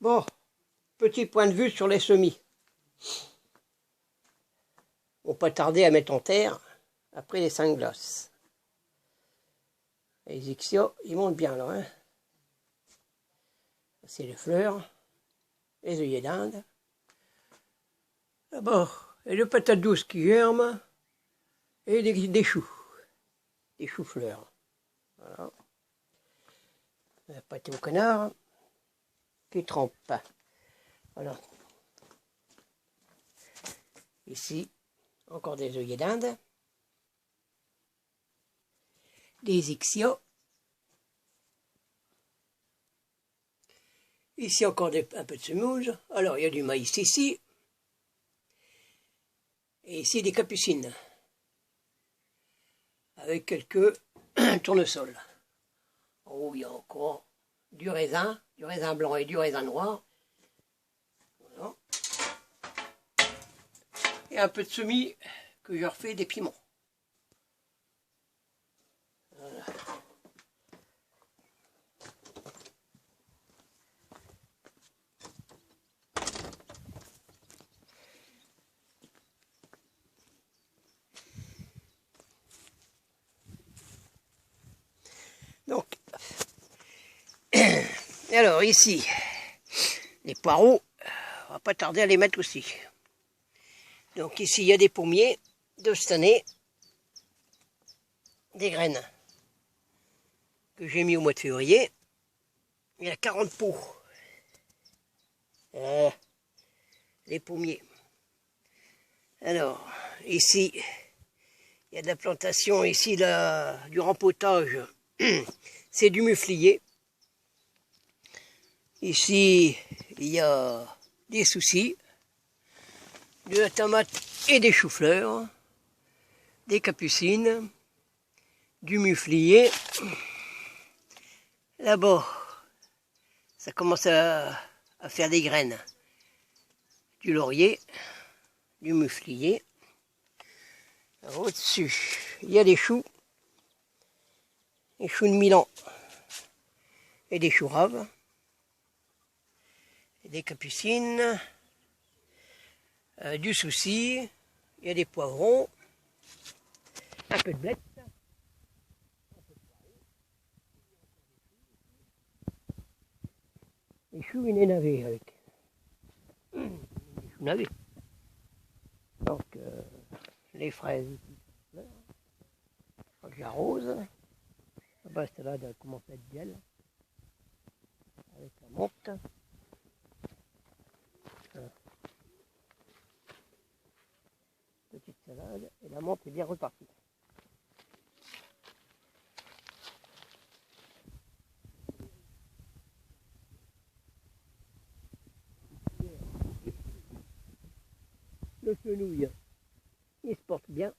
Bon, petit point de vue sur les semis. On peut pas tarder à mettre en terre après les 5 glaces. Les ixios, ils montent bien là. Hein. C'est les fleurs, les œillets d'Inde. D'abord, et le patate douce qui germe, et des choux. Des choux-fleurs. Voilà. La pâté au canard qui trempe. Voilà. Ici, encore des œillets d'Inde. Des ixios. Ici encore un peu de semouse. Alors il y a du maïs ici. Et ici des capucines. Avec quelques tournesols. Oh, il y a encore du raisin blanc et du raisin noir. Voilà. Et un peu de semis que je refais des piments. Voilà. Donc, alors ici, les poireaux, on va pas tarder à les mettre aussi. Donc ici, il y a des pommiers de cette année, des graines que j'ai mis au mois de février. Il y a 40 pots. Les pommiers. Alors, ici, il y a de la plantation, ici, là, du rempotage, c'est du muflier. Ici, il y a des soucis, de la tomate et des choux-fleurs, des capucines, du muflier. Là-bas, ça commence à faire des graines. Du laurier, du muflier. Au-dessus, il y a des choux de Milan et des choux raves, et des capucines, du souci, il y a des poivrons, un peu de blettes, des choux et des navets avec. Des choux navets. Donc, les fraises, j'arrose. Là-bas, celle-là commence à être gel. Avec la menthe. Voilà. Petite salade. Et la menthe est bien repartie. Le fenouil, il se porte bien.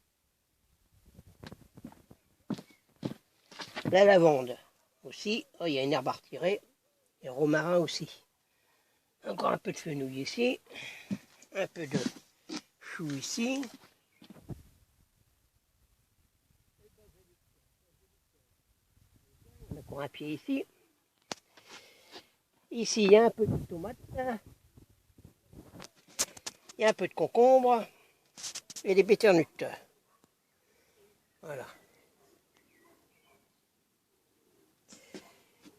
La lavande aussi, oh, il y a une herbe à retirer, et romarin aussi. Encore un peu de fenouil ici, un peu de chou ici. On a encore un pied ici. Ici, il y a un peu de tomate, il y a un peu de concombre et des butternut. Voilà.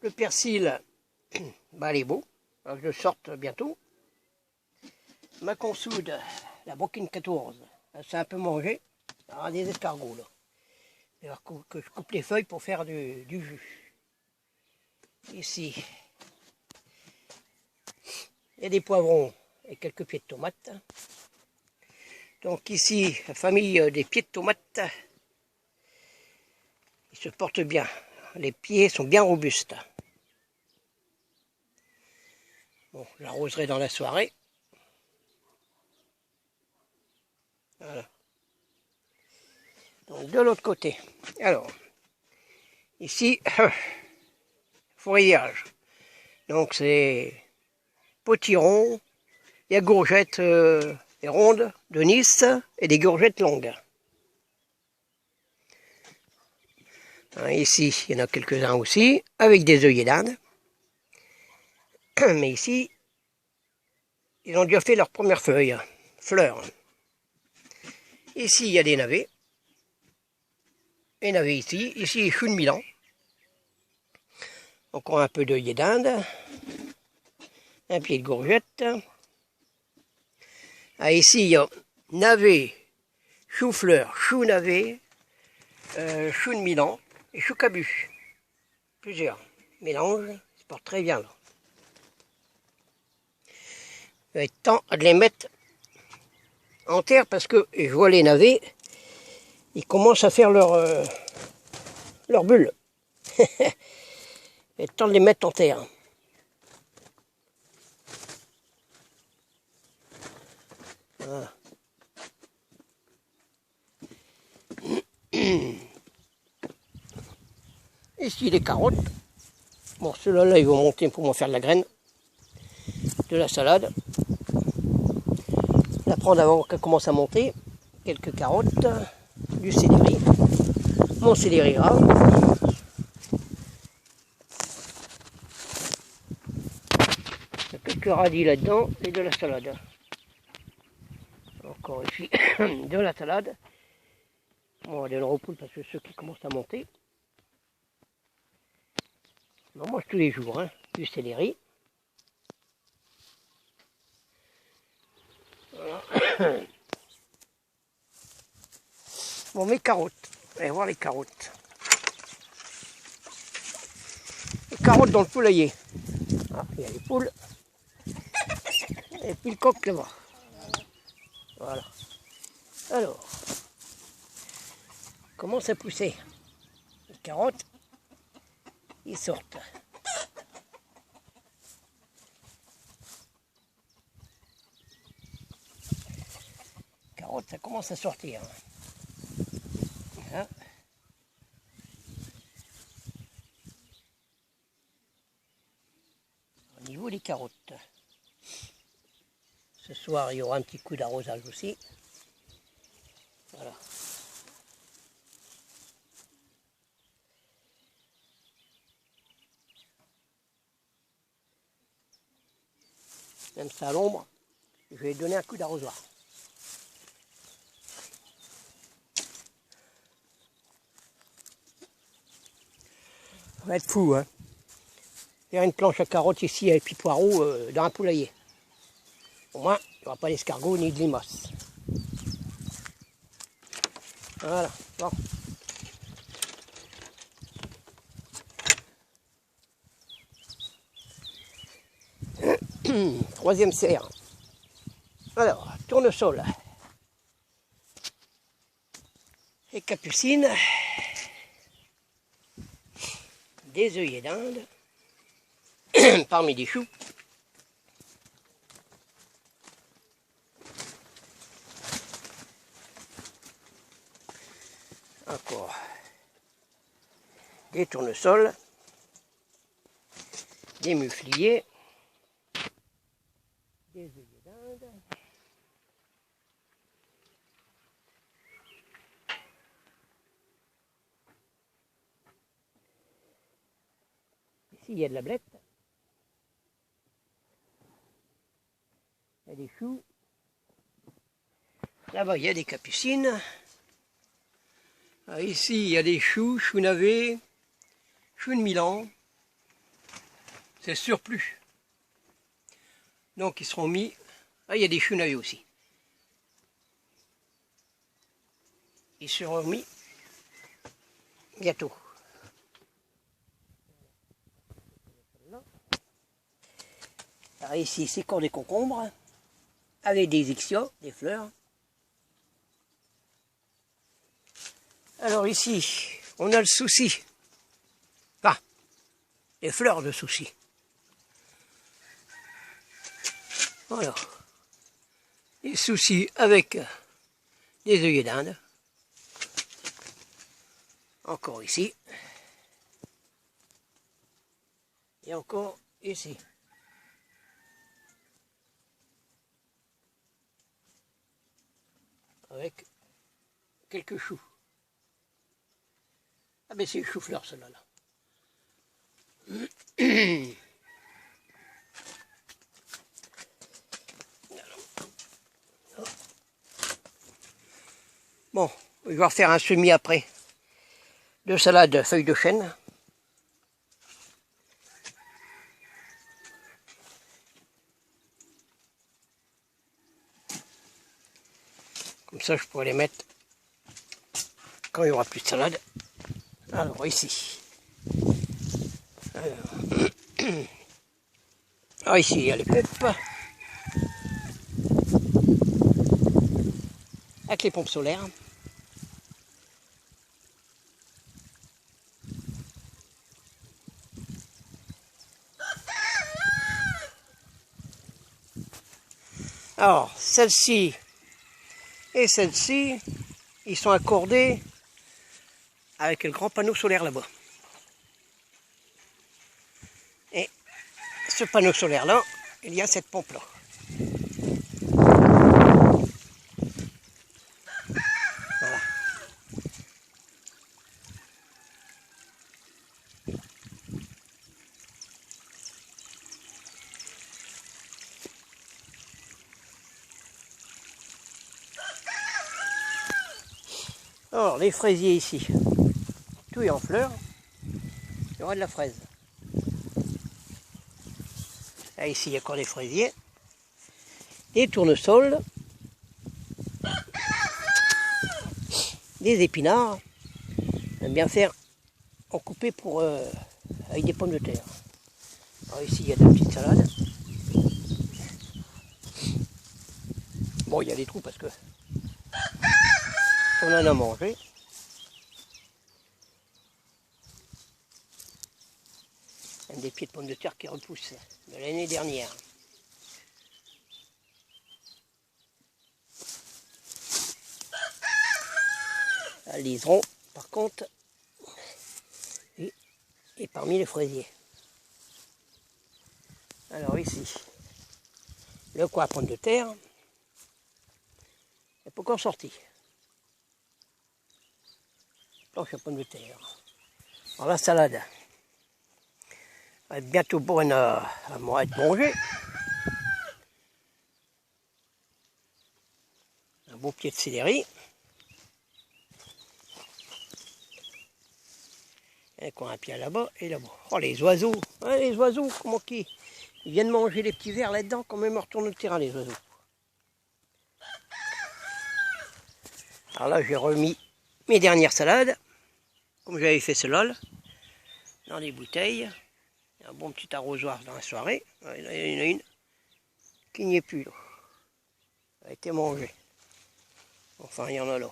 Le persil, bah, il est beau, alors je le sorte bientôt. Ma consoude, la broquine 14, c'est un peu mangé. Alors, des escargots là. Alors que je coupe les feuilles pour faire du jus. Ici, il y a des poivrons et quelques pieds de tomates. Donc ici, la famille des pieds de tomates, ils se portent bien. Les pieds sont bien robustes. Bon, j'arroserai dans la soirée. Voilà. Donc de l'autre côté. Alors, ici, fourrillage. Donc c'est potiron, il y a gourgettes rondes de Nice et des gourgettes longues. Ici, il y en a quelques-uns aussi, avec des œillets d'Inde. Mais ici, Ils ont déjà fait leurs premières feuilles, fleurs. Ici, il y a des navets. Et navets ici. Ici, choux de Milan. Encore un peu d'œillet d'Inde. Un pied de courgette. Ah, ici, il y a navet, chou-fleur, chou-navet, chou de Milan et chou cabu. Plusieurs mélanges, ça part très bien là. Il va être temps de les mettre en terre parce que je vois les navets, ils commencent à faire leur bulle. Il va être temps de les mettre en terre. Voilà. Ici les carottes. Bon, ceux-là, ils vont monter pour m'en faire de la graine. De la salade. La prendre avant qu'elle commence à monter. Quelques carottes. Du céleri. Mon céleri rave. Il y a quelques radis là-dedans et de la salade. Encore ici, de la salade. On va aller le repoule parce que ceux qui commencent à monter. On mange tous les jours, hein. Du céleri. Voilà. Bon, mes carottes. Allez voir les carottes. Les carottes dans le poulailler. Ah, il y a les poules. Et puis le coq là-bas. Voilà. Alors, commence à pousser. Les carottes, ils sortent. Carottes, ça commence à sortir. Voilà. Au niveau des carottes. Ce soir, il y aura un petit coup d'arrosage aussi. Voilà. Même ça à l'ombre, je vais donner un coup d'arrosoir. Ça va être fou, hein. Faire une planche à carottes ici et puis poireaux dans un poulailler. Au moins, il n'y aura pas d'escargot ni de limaces. Voilà, bon. Troisième serre. Alors, tournesol. Et capucine. Des œillets d'Inde. Parmi des choux. Encore des tournesols. Des mufliers. Des œillets d'Inde. Ici, il y a de la blette. Il y a des choux. Là-bas, il y a des capucines. Ah, ici, il y a des choux, choux navets, choux de Milan. C'est le surplus. Donc, ils seront mis. Ah, il y a des choux navets aussi. Ils seront mis bientôt. Alors ici, c'est encore des concombres, avec des ixios, des fleurs. Alors ici, on a le souci. Ah, les fleurs de souci. Voilà. Les soucis avec des œillets d'Inde. Encore ici. Et encore ici. Avec quelques choux. Ah ben c'est le chou-fleur celle-là. Je vais refaire un semis après de salade feuilles de chêne. Comme ça, je pourrais les mettre quand il n'y aura plus de salade. Alors, ici. Alors, ici, il y a les pompes. Avec les pompes solaires. Alors, celle-ci et celle-ci, ils sont accordés avec le grand panneau solaire là-bas. Et ce panneau solaire-là, il y a cette pompe-là. Voilà. Alors, les fraisiers ici, tout est en fleurs. Il y aura de la fraise. Là, ici, il y a encore des fraisiers. Des tournesols. Des épinards. J'aime bien faire en couper pour, avec des pommes de terre. Alors ici, il y a de la petite salade. Bon, il y a des trous parce que on en a mangé. Des pieds de pommes de terre qui repoussent de l'année dernière. Un liseron, par contre, et parmi les fraisiers. Alors ici, le coin à pommes de terre n'est pas encore sorti. Planche à pommes de terre. Alors la salade va être bientôt bonne à être mangée. Un beau pied de céleri. Et qu'on a un pied là-bas et là-bas. Oh les oiseaux, hein, les oiseaux, comment qu'ils ils viennent manger les petits vers là-dedans, quand même retournent au terrain les oiseaux. Alors là j'ai remis mes dernières salades, comme j'avais fait cela, dans des bouteilles. Un bon petit arrosoir dans la soirée. Il y en a une qui n'y est plus là. Elle a été mangée. Enfin il y en a là.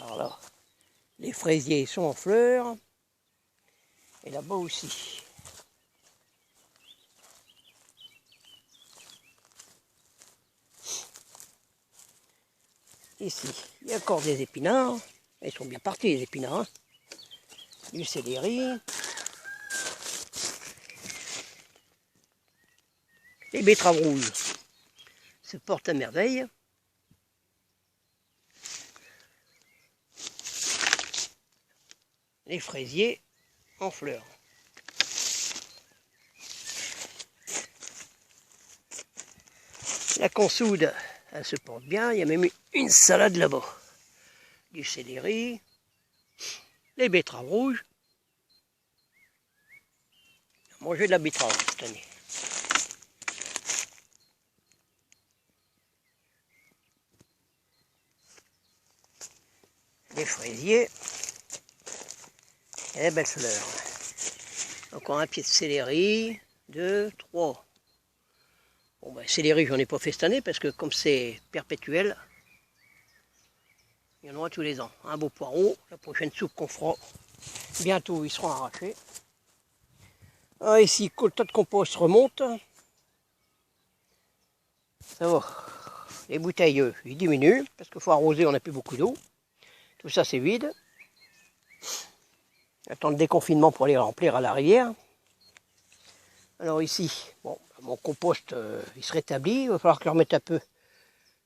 Alors là, les fraisiers sont en fleurs. Et là-bas aussi. Ici, il y a encore des épinards. Ils sont bien partis les épinards. Hein. Du céleri. Les betteraves rouges se portent à merveille. Les fraisiers en fleurs. La consoude, elle se porte bien. Il y a même une salade là-bas. Du céleri. Les betteraves rouges. On a mangé de la betterave cette année. Les fraisiers. Et les belles fleurs. Encore un pied de céleri. 2, 3. Bon ben céleri j'en ai pas fait cette année parce que comme c'est perpétuel, il y en aura tous les ans. Un beau poireau, la prochaine soupe qu'on fera bientôt ils seront arrachés. Ah, ici le tas de compost remonte. Ça va. Les bouteilles ils diminuent parce qu'il faut arroser, on n'a plus beaucoup d'eau. Tout ça c'est vide. J'attends le déconfinement pour aller remplir à la rivière. Alors ici, bon, mon compost il se rétablit. Il va falloir que je remette un peu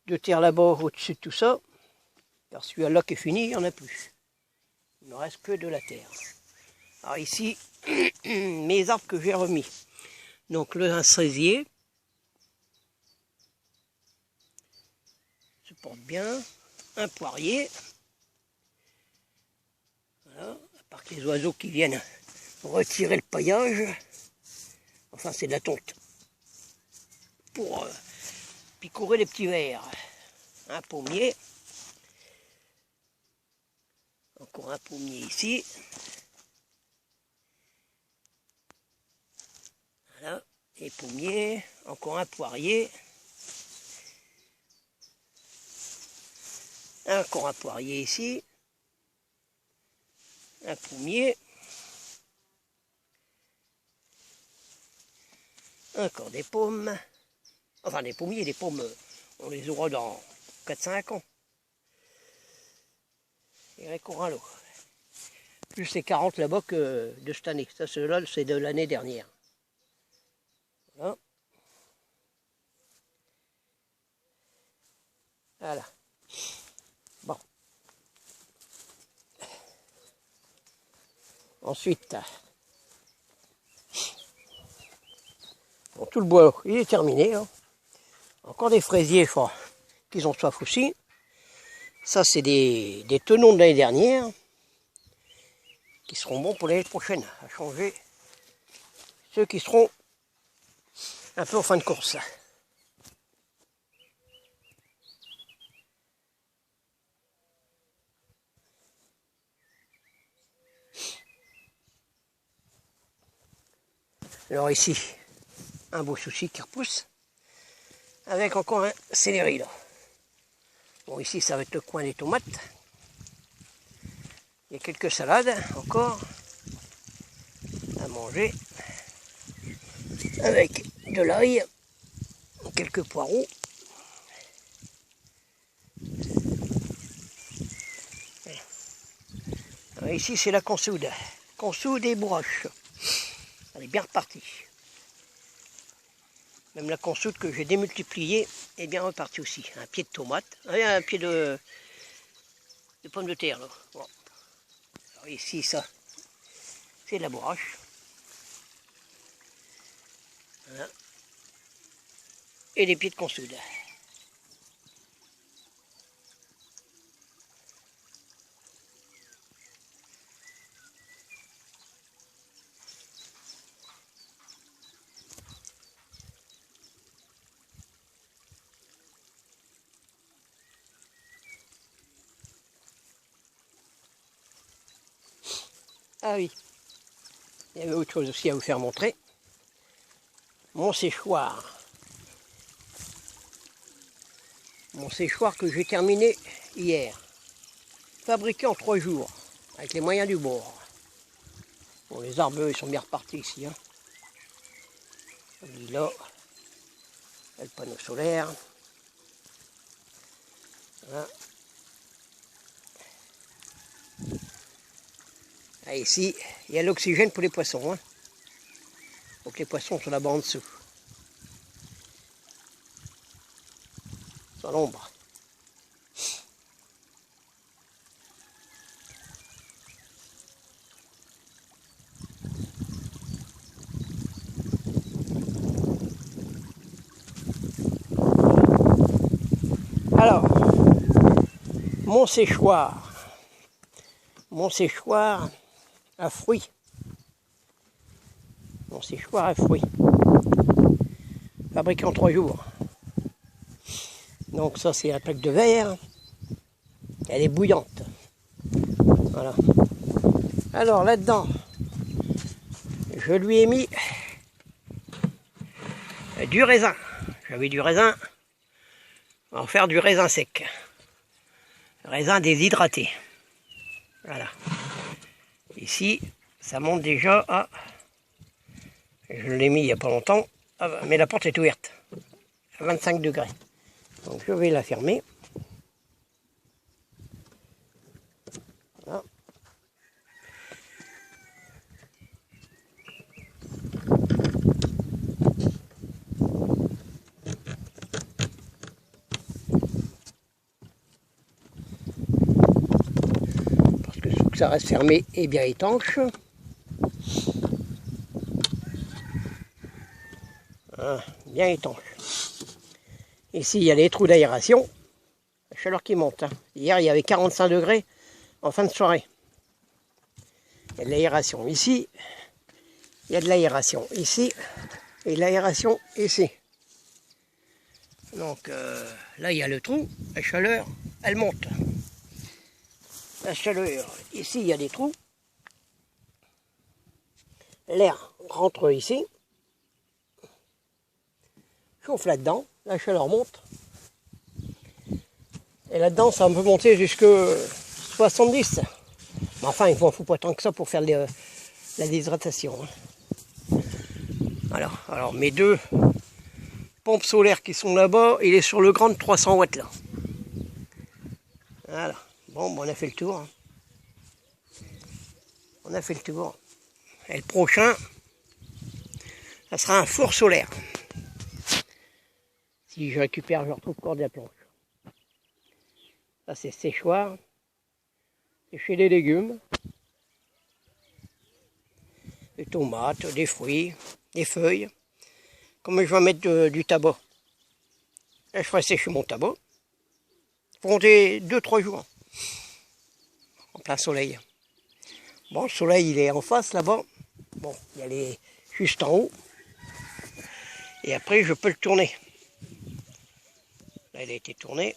de terre là-bas au-dessus de tout ça. Car celui-là qui est fini, il n'y en a plus. Il ne reste que de la terre. Alors ici, mes arbres que j'ai remis. Donc le cerisier. porte bien. Un poirier. Voilà, à part que les oiseaux qui viennent retirer le paillage. Enfin, c'est de la tonte. Pour picorer les petits vers. Un pommier. Encore un pommier ici. Voilà, et pommiers. Encore un poirier. Encore un poirier ici. Un pommier. Encore des pommes. Enfin, des pommiers, des pommes, on les aura dans 4-5 ans. Et un corallo. Plus les 40 là-bas que de cette année. Ça, ceux-là, c'est de l'année dernière. Voilà. Voilà. Bon. Ensuite, bon, tout le bois, il est terminé. Hein. Encore des fraisiers, qu'ils ont soif aussi. Ça, c'est des tenons de l'année dernière qui seront bons pour l'année prochaine, à changer ceux qui seront un peu en fin de course. Alors ici, un beau souci qui repousse, avec encore un céleri là. Bon, ici, ça va être le coin des tomates. Il y a quelques salades encore à manger, avec de l'ail, quelques poireaux. Alors ici, c'est la consoude. Consoude et bourrache. Elle est bien repartie. Même la consoude que j'ai démultipliée est bien repartie aussi. Un pied de tomate, un pied de pomme de terre. Là. Bon. Alors ici, ça, c'est de la bourrache. Voilà. Et des pieds de consoude. Ah oui, il y avait autre chose aussi à vous faire montrer. Mon séchoir. Mon séchoir que j'ai terminé hier. Fabriqué en 3 jours, avec les moyens du bord. Bon, les arbres, ils sont bien repartis ici. Hein. Là, le panneau solaire. Voilà. Ah, ici, il y a l'oxygène pour les poissons. Hein. Donc les poissons sont là-bas en dessous. Dans l'ombre. Alors, mon séchoir à fruits. Mon séchoir à fruits. Fabriqué en 3 jours. Donc ça, c'est la plaque de verre. Elle est bouillante. Voilà. Alors là-dedans, je lui ai mis du raisin. J'avais du raisin. On va en faire du raisin sec. Raisin déshydraté. Voilà. Ici, ça monte déjà à... Je l'ai mis il n'y a pas longtemps, mais la porte est ouverte. À 25 degrés. Donc je vais la fermer. Voilà. Parce que faut que ça reste fermé et bien étanche. Voilà, bien étanche. Ici, il y a les trous d'aération. chaleur qui monte. Hein. Hier, il y avait 45 degrés en fin de soirée. Il y a de l'aération ici. Il y a de l'aération ici. Et de l'aération ici. Donc là, il y a le trou. La chaleur, elle monte. La chaleur, ici, il y a des trous. L'air rentre ici. Chauffe là-dedans. La chaleur monte. Et là-dedans, ça peut monter jusqu'à 70. Mais enfin, il ne faut pas tant que ça pour faire la déshydratation. Hein. Voilà. Alors, mes deux pompes solaires qui sont là-bas, il est sur le grand de 300 watts là. Voilà. Bon, on a fait le tour. Hein. On a fait le tour. Et le prochain, ça sera un four solaire. Si je récupère, je retrouve encore de la planche. Ça, c'est séchoir. Sécher des légumes. Des tomates, des fruits, des feuilles. Comme je vais mettre du tabac. Là, je ferai sécher mon tabac. Pour 2-3 jours. En plein soleil. Bon, le soleil, il est en face là-bas. Bon, il est juste en haut. Et après, je peux le tourner. Là, il a été tourné.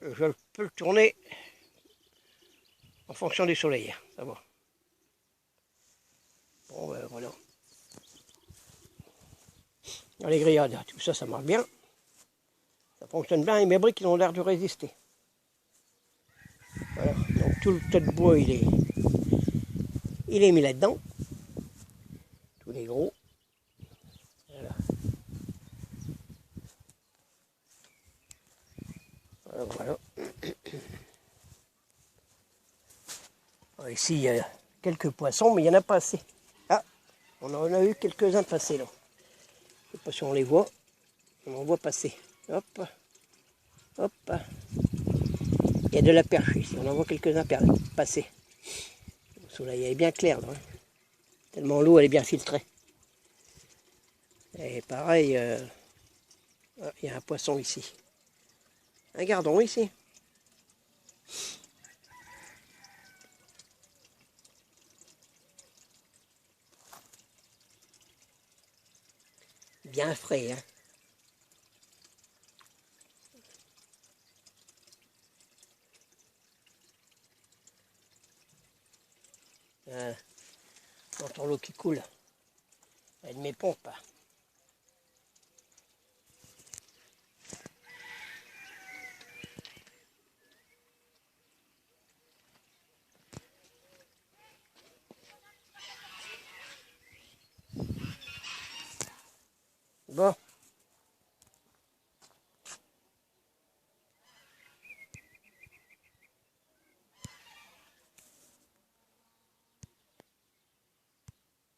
Je peux le tourner en fonction du soleil. Ça va. Bon, ben voilà. Dans les grillades, tout ça, ça marche bien. Ça fonctionne bien et mes briques, ils ont l'air de résister. Voilà. Donc tout le tas de bois, il est mis là-dedans. Tous les gros. Voilà. Voilà. Ici, il y a quelques poissons, mais il n'y en a pas assez. Ah, on en a eu quelques-uns passer là. Je ne sais pas si on les voit. On en voit passer. Hop. Hop. Il y a de la perche ici. On en voit quelques-uns passer. Le soleil est bien clair là. Hein. Tellement l'eau elle est bien filtrée. Et pareil, il y a un poisson ici. Un gardon ici. Bien frais, hein. J'entends l'eau qui coule. Elle de mes pompes.